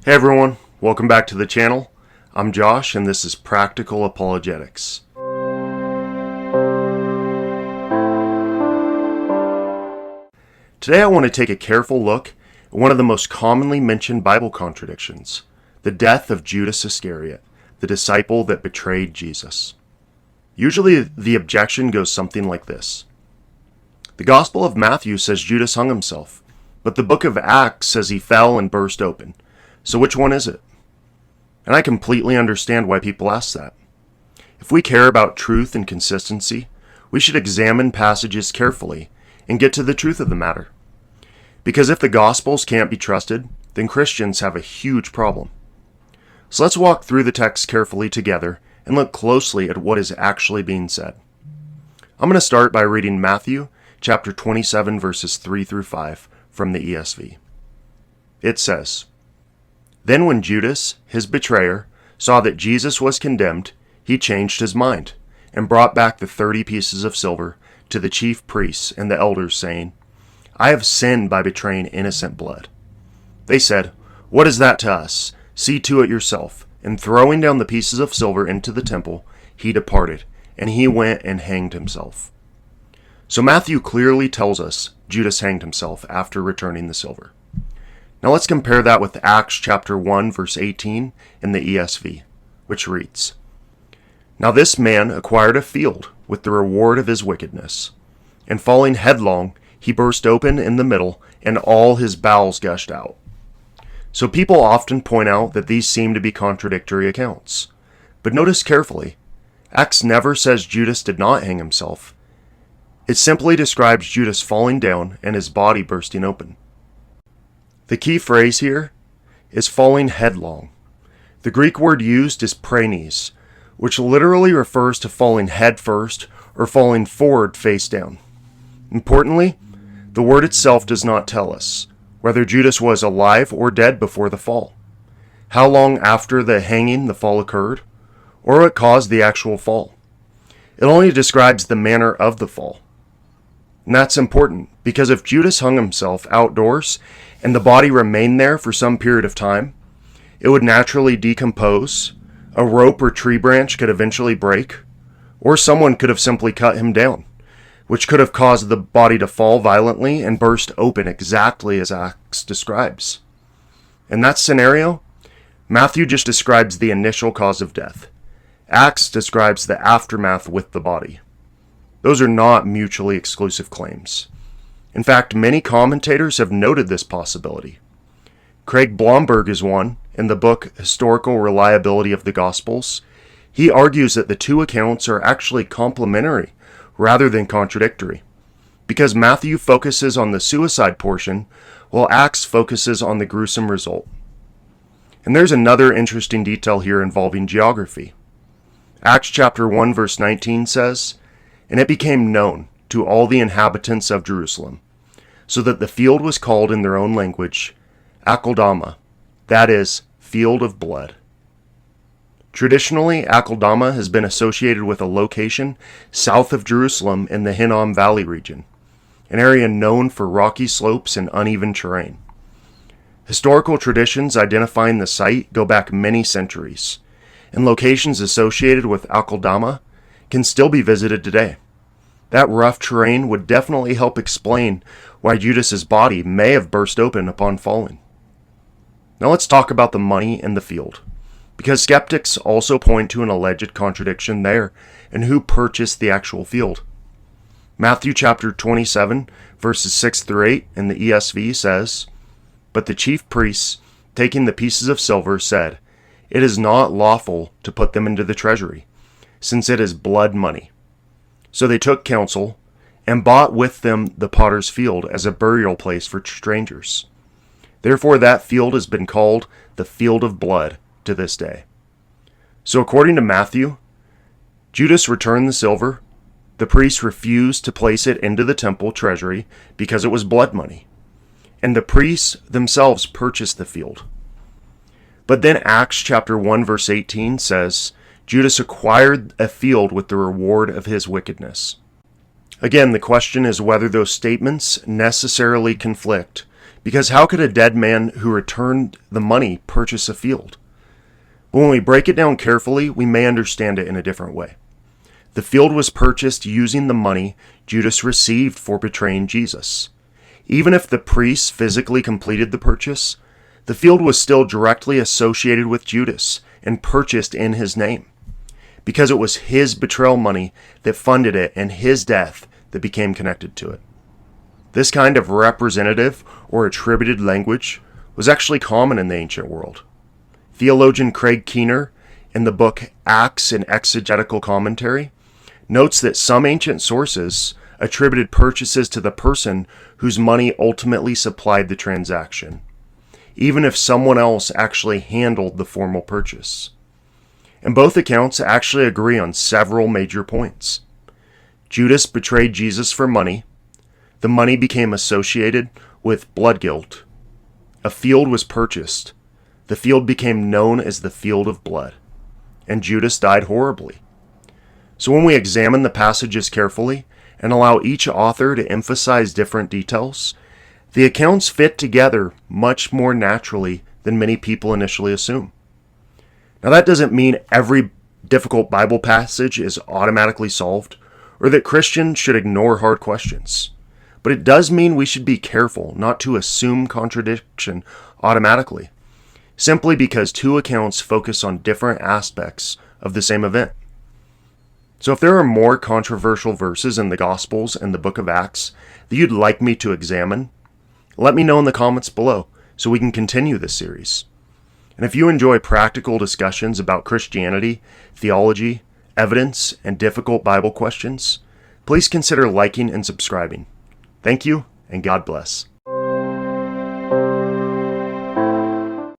Hey everyone, welcome back to the channel. I'm Josh and this is Practical Apologetics. Today I want to take a careful look at one of the most commonly mentioned Bible contradictions, the death of Judas Iscariot, the disciple that betrayed Jesus. Usually the objection goes something like this. The Gospel of Matthew says Judas hung himself, but the book of Acts says he fell and burst open. So which one is it? And I completely understand why people ask that. If we care about truth and consistency, we should examine passages carefully and get to the truth of the matter. Because if the Gospels can't be trusted, then Christians have a huge problem. So let's walk through the text carefully together and look closely at what is actually being said. I'm going to start by reading Matthew chapter 27 verses 3 through 5 from the ESV. It says, "Then when Judas, his betrayer, saw that Jesus was condemned, he changed his mind, and brought back the 30 pieces of silver to the chief priests and the elders, saying, 'I have sinned by betraying innocent blood.' They said, 'What is that to us? See to it yourself.' And throwing down the pieces of silver into the temple, he departed, and he went and hanged himself." So Matthew clearly tells us Judas hanged himself after returning the silver. Now let's compare that with Acts chapter 1 verse 18 in the ESV, which reads, "Now this man acquired a field with the reward of his wickedness, and falling headlong, he burst open in the middle, and all his bowels gushed out." So people often point out that these seem to be contradictory accounts. But notice carefully, Acts never says Judas did not hang himself. It simply describes Judas falling down and his body bursting open. The key phrase here is falling headlong. The Greek word used is praenes, which literally refers to falling head first or falling forward face down. Importantly, the word itself does not tell us whether Judas was alive or dead before the fall, how long after the hanging the fall occurred, or what caused the actual fall. It only describes the manner of the fall. And that's important, because if Judas hung himself outdoors and the body remained there for some period of time, it would naturally decompose, a rope or tree branch could eventually break, or someone could have simply cut him down, which could have caused the body to fall violently and burst open exactly as Acts describes. In that scenario, Matthew just describes the initial cause of death. Acts describes the aftermath with the body. Those are not mutually exclusive claims. In fact, many commentators have noted this possibility. Craig Blomberg is one. In the book Historical Reliability of the Gospels, he argues that the two accounts are actually complementary rather than contradictory, because Matthew focuses on the suicide portion while Acts focuses on the gruesome result. And there's another interesting detail here involving geography. Acts chapter 1 verse 19 says, "And it became known to all the inhabitants of Jerusalem, so that the field was called in their own language, Akeldama, that is, field of blood." Traditionally, Akeldama has been associated with a location south of Jerusalem in the Hinnom Valley region, an area known for rocky slopes and uneven terrain. Historical traditions identifying the site go back many centuries, and locations associated with Akeldama can still be visited today. That rough terrain would definitely help explain why Judas's body may have burst open upon falling. Now let's talk about the money in the field, because skeptics also point to an alleged contradiction there in who purchased the actual field. Matthew chapter 27 verses 6 through 8 in the ESV says, "But the chief priests, taking the pieces of silver, said, 'It is not lawful to put them into the treasury, since it is blood money.' So they took counsel and bought with them the potter's field as a burial place for strangers. Therefore that field has been called the field of blood to this day." So according to Matthew, Judas returned the silver. The priests refused to place it into the temple treasury because it was blood money, and the priests themselves purchased the field. But then Acts chapter 1 verse 18 says, Judas acquired a field with the reward of his wickedness. Again, the question is whether those statements necessarily conflict, Because how could a dead man who returned the money purchase a field? When we break it down carefully, we may understand it in a different way. The field was purchased using the money Judas received for betraying Jesus. Even if the priests physically completed the purchase, the field was still directly associated with Judas and purchased in his name, because it was his betrayal money that funded it and his death that became connected to it. This kind of representative or attributed language was actually common in the ancient world. Theologian Craig Keener, in the book Acts and Exegetical Commentary, notes that some ancient sources attributed purchases to the person whose money ultimately supplied the transaction, even if someone else actually handled the formal purchase. And both accounts actually agree on several major points. Judas betrayed Jesus for money. The money became associated with blood guilt. A field was purchased. The field became known as the field of blood. And Judas died horribly. So when we examine the passages carefully and allow each author to emphasize different details, the accounts fit together much more naturally than many people initially assume. Now that doesn't mean every difficult Bible passage is automatically solved, or that Christians should ignore hard questions. But it does mean we should be careful not to assume contradiction automatically, simply because two accounts focus on different aspects of the same event. So if there are more controversial verses in the Gospels and the book of Acts that you'd like me to examine, let me know in the comments below so we can continue this series. And if you enjoy practical discussions about Christianity, theology, evidence, and difficult Bible questions, please consider liking and subscribing. Thank you, and God bless.